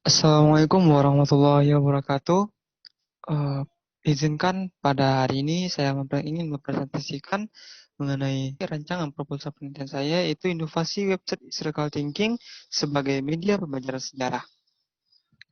Assalamualaikum warahmatullahi wabarakatuh. Eh, Izinkan pada hari ini saya ingin mempresentasikan mengenai rancangan proposal penelitian saya, yaitu inovasi website historical thinking sebagai media pembelajaran sejarah.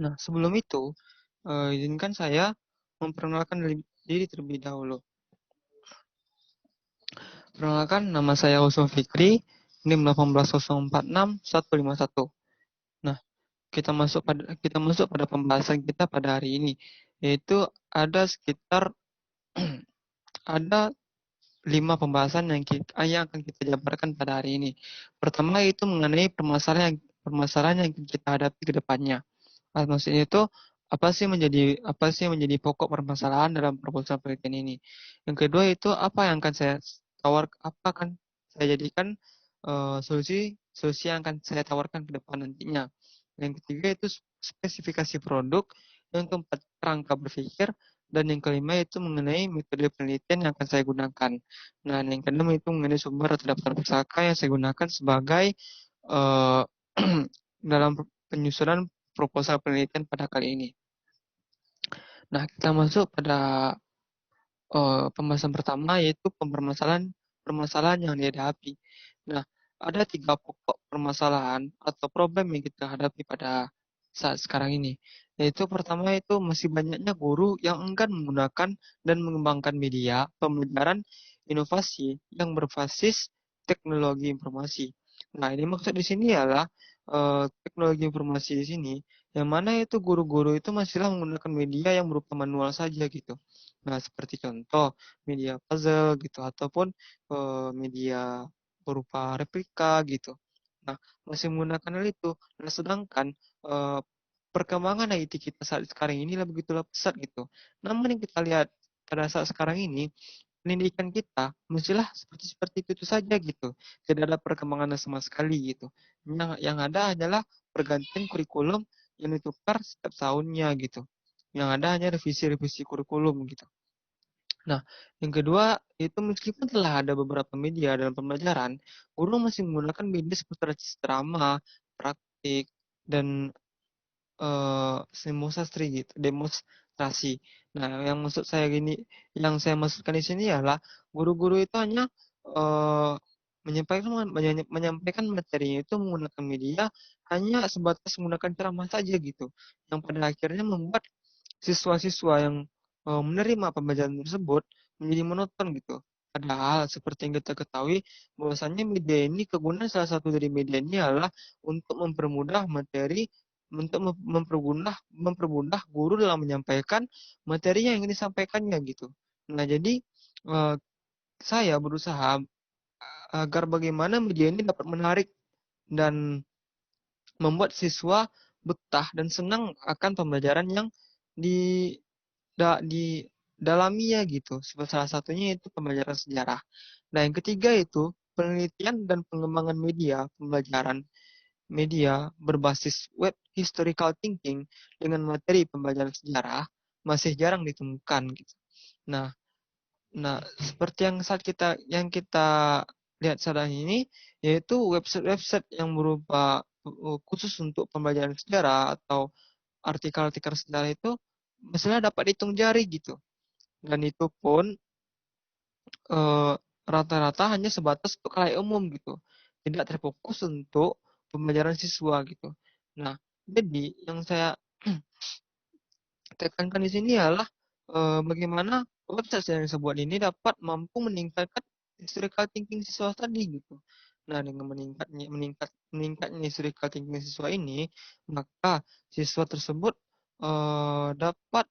Nah, sebelum itu, izinkan saya memperkenalkan diri terlebih dahulu. Perkenalkan, nama saya Usul Fikri, NIM 18046-151. Nah, kita masuk pada pembahasan kita pada hari ini, yaitu ada sekitar ada 5 pembahasan yang akan kita jabarkan pada hari ini. Pertama itu mengenai permasalahan yang kita hadapi ke depannya. Maksudnya itu apa sih yang menjadi pokok permasalahan dalam proposal penelitian ini. Yang kedua itu apa akan saya jadikan solusi solusi yang akan saya tawarkan ke depan nantinya. Yang ketiga itu spesifikasi produk. Yang keempat kerangka berpikir. Dan yang kelima itu mengenai metode penelitian yang akan saya gunakan. Nah, yang keenam itu mengenai sumber atau daftar pusaka yang saya gunakan sebagai uh, dalam penyusunan proposal penelitian pada kali ini. Nah, kita masuk pada pembahasan pertama, yaitu permasalahan yang dihadapi. Nah, ada 3 pokok permasalahan atau problem yang kita hadapi pada saat sekarang ini. Yaitu pertama itu masih banyaknya guru yang enggan menggunakan dan mengembangkan media pembelajaran inovasi yang berbasis teknologi informasi. Nah, ini maksud di sini adalah teknologi informasi di sini, yang mana itu guru-guru itu masihlah menggunakan media yang berupa manual saja gitu. Nah, seperti contoh media puzzle gitu ataupun media berupa replika gitu. Nah, masih menggunakan hal itu. Nah, sedangkan eh, perkembangan IT kita saat sekarang ini lah begitulah pesat gitu. Namun yang kita lihat pada saat sekarang ini, pendidikan kita mestilah seperti seperti itu saja gitu. Tidak ada perkembangan sama sekali gitu. Yang ada hanyalah pergantian kurikulum yang ditukar setiap tahunnya gitu. Yang ada hanya revisi-revisi kurikulum gitu. Nah, yang kedua itu meskipun telah ada beberapa media dalam pembelajaran, guru masih menggunakan media seperti drama, praktik, dan demonstrasi gitu, demonstrasi. Nah, yang saya maksudkan di sini adalah guru-guru itu hanya eh, menyampaikan materinya itu menggunakan media hanya sebatas menggunakan ceramah saja gitu, yang pada akhirnya membuat siswa-siswa yang menerima pembelajaran tersebut menjadi monoton gitu. Padahal seperti yang kita ketahui bahwasannya media ini kegunaan salah satu dari media ini adalah untuk mempermudah materi untuk mempermudah guru dalam menyampaikan materi yang ingin disampaikannya gitu. Nah, jadi eh, saya berusaha agar bagaimana media ini dapat menarik dan membuat siswa betah dan senang akan pembelajaran yang di di dalaminya gitu. Salah satunya itu pembelajaran sejarah. Nah, yang ketiga itu penelitian dan pengembangan media pembelajaran media berbasis web historical thinking dengan materi pembelajaran sejarah masih jarang ditemukan gitu. Nah, nah seperti yang kita lihat saat ini, yaitu website-website yang berupa khusus untuk pembelajaran sejarah atau artikel-artikel sejarah itu misalnya dapat dihitung jari gitu. Dan itu pun eh, rata-rata hanya sebatas untuk khalayak umum gitu. Tidak terfokus untuk pembelajaran siswa gitu. Nah, jadi yang saya tekankan di sini adalah bagaimana website yang saya buat ini dapat mampu meningkatkan historical thinking siswa tadi gitu. Nah, dengan meningkatnya historical thinking siswa ini, maka siswa tersebut dapat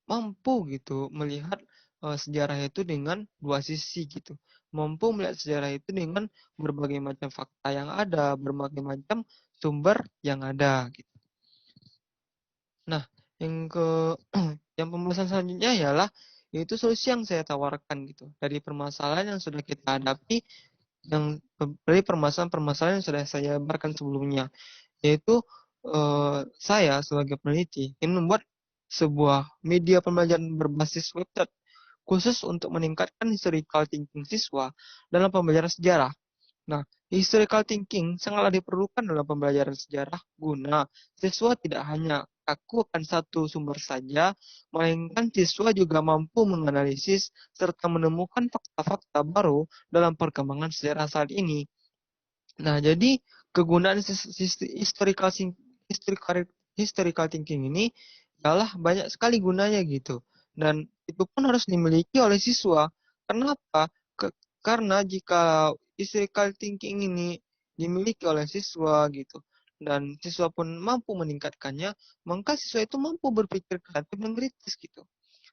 mampu gitu melihat sejarah itu dengan dua sisi gitu. Mampu melihat sejarah itu dengan berbagai macam fakta yang ada, berbagai macam sumber yang ada gitu. Nah, yang ke yang pembahasan selanjutnya ialah yaitu solusi yang saya tawarkan gitu dari permasalahan yang sudah kita hadapi, yang dari permasalahan-permasalahan yang sudah saya jabarkan sebelumnya, yaitu saya sebagai peneliti ingin membuat sebuah media pembelajaran berbasis website khusus untuk meningkatkan historical thinking siswa dalam pembelajaran sejarah. Nah, Historical thinking sangatlah diperlukan dalam pembelajaran sejarah guna siswa tidak hanya kaku akan satu sumber saja, melainkan siswa juga mampu menganalisis serta menemukan fakta-fakta baru dalam perkembangan sejarah saat ini. Nah, jadi kegunaan historical thinking ini adalah banyak sekali gunanya gitu. Dan itu pun harus dimiliki oleh siswa. Kenapa? Karena jika historical thinking ini dimiliki oleh siswa gitu, dan siswa pun mampu meningkatkannya, maka siswa itu mampu berpikir kreatif dan kritis gitu.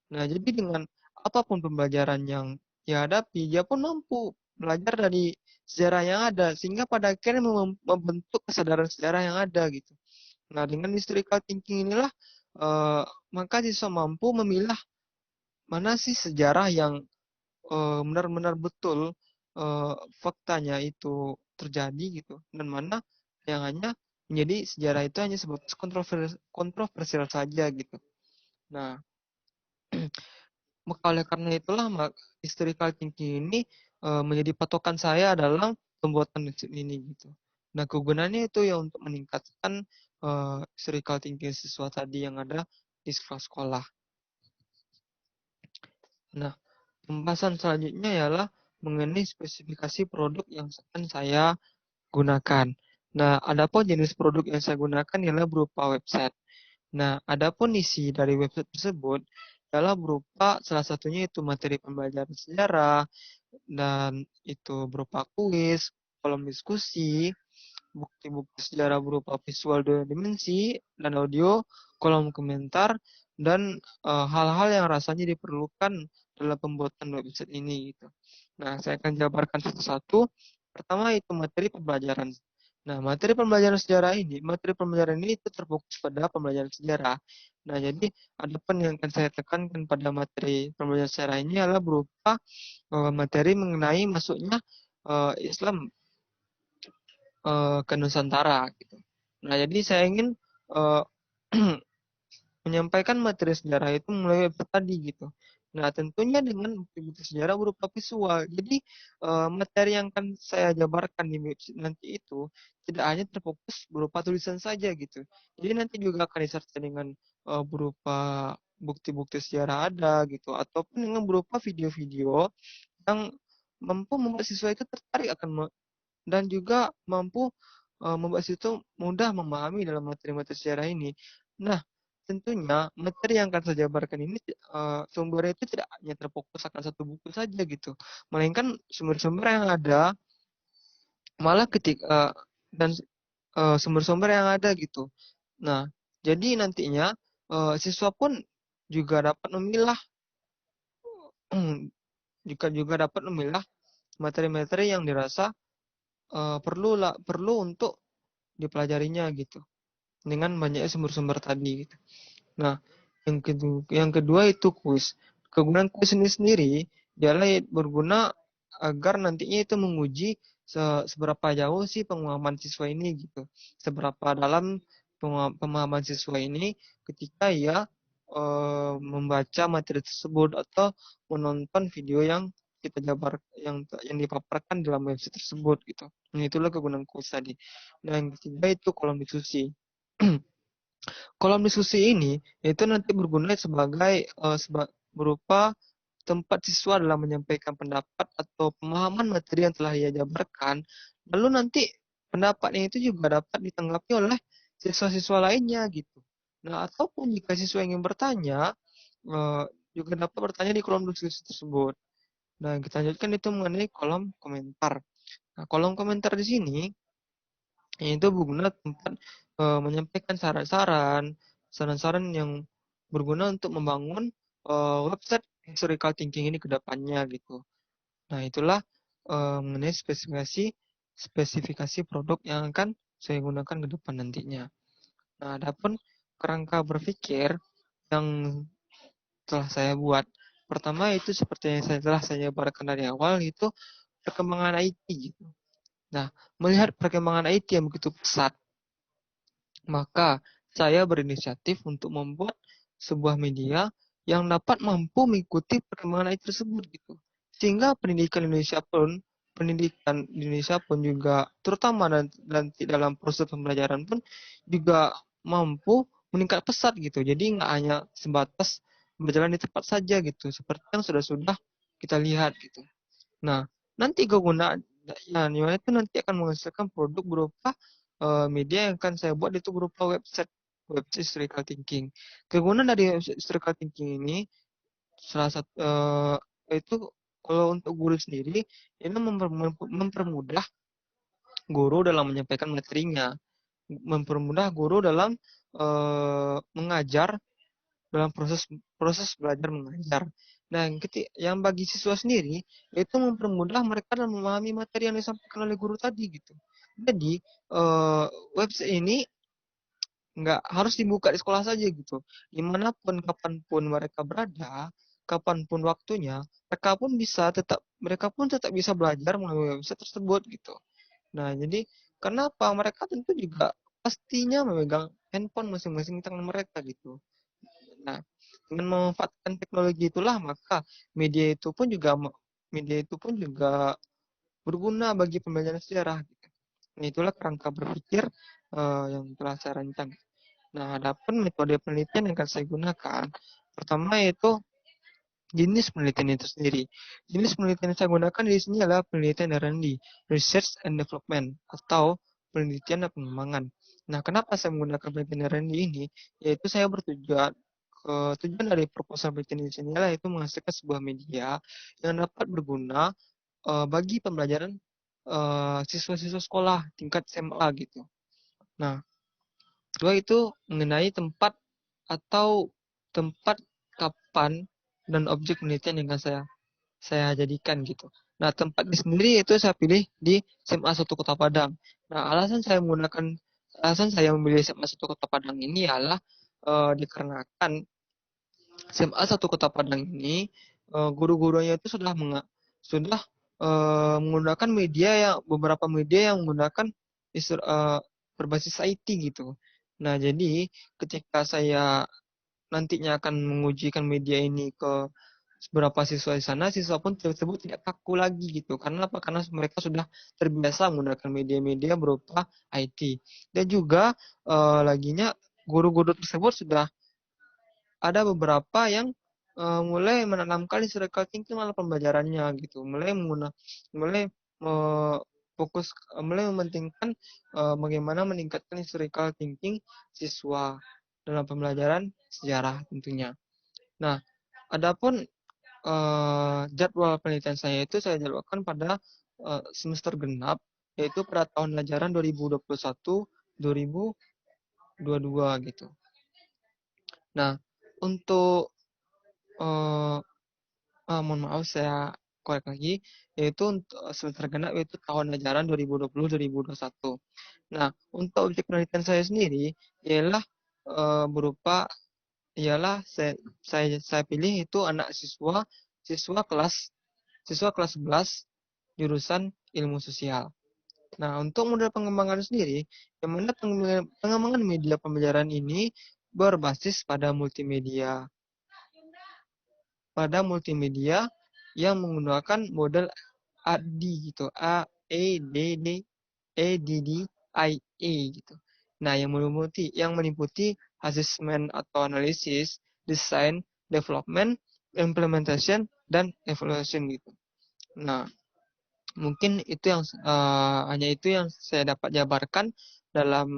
Nah, jadi dengan apapun pembelajaran yang dihadapi, dia pun mampu belajar dari sejarah yang ada, sehingga pada akhirnya membentuk kesadaran sejarah yang ada gitu. Nah, dengan historical thinking inilah maka siswa mampu memilah mana sih sejarah yang benar-benar betul faktanya itu terjadi gitu, dan mana yang hanya menjadi sejarah itu hanya sebatas kontroversial saja gitu. Nah, maka oleh karena itulah historical thinking ini menjadi patokan saya dalam pembuatan website ini gitu. Nah, kegunaannya itu ya untuk meningkatkan historical thinking siswa tadi yang ada di sekolah-sekolah. Nah, pembahasan selanjutnya ialah mengenai spesifikasi produk yang akan saya gunakan. Nah, adapun jenis produk yang saya gunakan ialah berupa website. Nah, adapun isi dari website tersebut adalah berupa salah satunya itu materi pembelajaran sejarah, dan itu berupa kuis, kolom diskusi, bukti-bukti sejarah berupa visual 2 dimensi, dan audio, kolom komentar, dan hal-hal yang rasanya diperlukan dalam pembuatan website ini gitu. Nah, saya akan jabarkan satu-satu. Pertama itu materi pembelajaran. Nah, materi pembelajaran ini itu terfokus pada pembelajaran sejarah. Nah, jadi ada pun yang akan saya tekankan pada materi pembelajaran sejarah ini adalah berupa materi mengenai masuknya Islam ke Nusantara gitu. Nah, jadi saya ingin uh, menyampaikan materi sejarah itu mulai tadi gitu. Nah, tentunya dengan bukti-bukti sejarah berupa visual. Jadi materi yang akan saya jabarkan di website nanti itu tidak hanya terfokus berupa tulisan saja gitu. Jadi nanti juga akan disertai dengan berupa bukti-bukti sejarah ada gitu, ataupun dengan berupa video-video yang mampu membuat siswa itu tertarik akan dan juga mampu membuat siswa mudah memahami dalam materi-materi sejarah ini. Nah, tentunya materi yang akan saya jabarkan ini sumbernya itu tidak hanya terfokus akan satu buku saja gitu, melainkan sumber-sumber yang ada malah dan sumber-sumber yang ada gitu. Nah, jadi nantinya siswa pun juga dapat memilah juga dapat memilah materi-materi yang dirasa perlu untuk dipelajarinya gitu, dengan banyaknya sumber-sumber tadi gitu. Nah, yang kedua itu kuis. Kegunaan kuis ini sendiri adalah berguna agar nantinya itu menguji seberapa jauh sih pemahaman siswa ini gitu. Seberapa dalam pemahaman siswa ini ketika ia membaca materi tersebut atau menonton video yang kita jabar yang dipaparkan dalam website tersebut gitu. Nah, itulah kegunaan kuis tadi. Nah, yang ketiga itu kolom diskusi. Kolom diskusi ini itu nanti berguna sebagai berupa tempat siswa dalam menyampaikan pendapat atau pemahaman materi yang telah ia jabarkan. Lalu nanti pendapatnya itu juga dapat ditanggapi oleh siswa-siswa lainnya gitu. Nah, ataupun jika siswa ingin bertanya, juga dapat bertanya di kolom diskusi tersebut. Nah, kita lanjutkan itu mengenai kolom komentar. Nah, kolom komentar di sini itu berguna tempat menyampaikan saran-saran yang berguna untuk membangun website historical thinking ini ke depannya gitu. Nah, itulah mengenai spesifikasi produk yang akan saya gunakan ke depan nantinya. Nah, adapun kerangka berpikir yang telah saya buat, pertama itu seperti yang telah saya jabarkan dari awal, itu perkembangan IT gitu. Nah, melihat perkembangan IT yang begitu pesat, maka saya berinisiatif untuk membuat sebuah media yang dapat mampu mengikuti perkembangan IT tersebut gitu. Sehingga pendidikan Indonesia pun pendidikan di Indonesia pun juga terutama nanti dalam proses pembelajaran pun juga mampu meningkat pesat gitu. Jadi nggak hanya sebatas berjalan di tempat saja gitu, seperti yang sudah kita lihat gitu. Nah, nanti kegunaan Nilai itu nanti akan menghasilkan produk berupa media yang akan saya buat itu berupa website historical thinking. Kegunaan dari website historical thinking ini salah satu itu kalau untuk guru sendiri ini mempermudah guru dalam menyampaikan materinya, mempermudah guru dalam mengajar dalam proses proses belajar mengajar. Nah, yang bagi siswa sendiri itu mempermudah mereka dalam memahami materi yang disampaikan oleh guru tadi gitu. Jadi website ini nggak harus dibuka di sekolah saja gitu. Dimanapun, kapanpun mereka berada, kapanpun waktunya, mereka pun tetap bisa belajar melalui website tersebut gitu. Nah, jadi kenapa mereka tentu juga pastinya memegang handphone masing-masing di tangan mereka gitu. Nah, dengan memanfaatkan teknologi itulah maka media itu pun juga berguna bagi pembelajaran sejarah gitu. Nah, itulah kerangka berpikir yang telah saya rancang. Nah, adapun metode penelitian yang akan saya gunakan, pertama yaitu jenis penelitian itu sendiri. Jenis penelitian yang saya gunakan di sini adalah penelitian R&D, Research and Development, atau penelitian dan pengembangan. Nah, kenapa saya menggunakan penelitian R&D ini? Yaitu saya tujuan dari proposal penelitian di sini adalah itu menghasilkan sebuah media yang dapat berguna bagi pembelajaran siswa-siswa sekolah tingkat SMA gitu. Nah, kedua itu mengenai tempat kapan dan objek penelitian yang akan saya jadikan gitu. Nah, tempat di sendiri itu saya pilih di SMA 1 Kota Padang. Nah, alasan saya memilih SMA 1 Kota Padang ini adalah dikarenakan SMA 1 Kota Padang ini guru-gurunya itu sudah menggunakan beberapa media yang menggunakan berbasis IT gitu. Nah, jadi ketika saya nantinya akan mengujikan media ini ke beberapa siswa di sana, siswa pun tersebut tidak kaku lagi gitu. Karena apa? Karena mereka sudah terbiasa menggunakan media-media berupa IT. Dan juga laginya guru-guru tersebut sudah ada beberapa yang mulai menanamkan historical thinking dalam pembelajarannya gitu. Mulai uh, mulai mementingkan bagaimana meningkatkan historical thinking siswa dalam pembelajaran sejarah tentunya. Nah, adapun jadwal penelitian saya itu saya jadwalkan pada semester genap, yaitu pada tahun ajaran 2021-2022 gitu. Nah, untuk mohon maaf saya korek lagi, yaitu untuk semester genap yaitu tahun ajaran 2020-2021. Nah, untuk objek penelitian saya sendiri ialah berupa saya pilih itu siswa kelas siswa kelas 11 jurusan ilmu sosial. Nah, untuk model pengembangan sendiri, yang mana pengembangan media pembelajaran ini berbasis pada multimedia yang menggunakan model ADD gitu, ADDIE gitu. Nah, yang meliputi assessment atau analisis, design, development, implementation, dan evaluation gitu. Nah, mungkin hanya itu yang saya dapat jabarkan dalam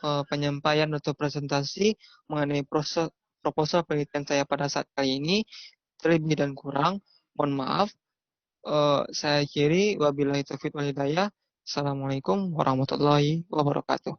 penyampaian atau presentasi mengenai proposal penelitian saya pada saat kali ini. Terlebih dan kurang, mohon maaf. Saya akhiri, wabillahi taufiq wal hidayah. Assalamualaikum warahmatullahi wabarakatuh.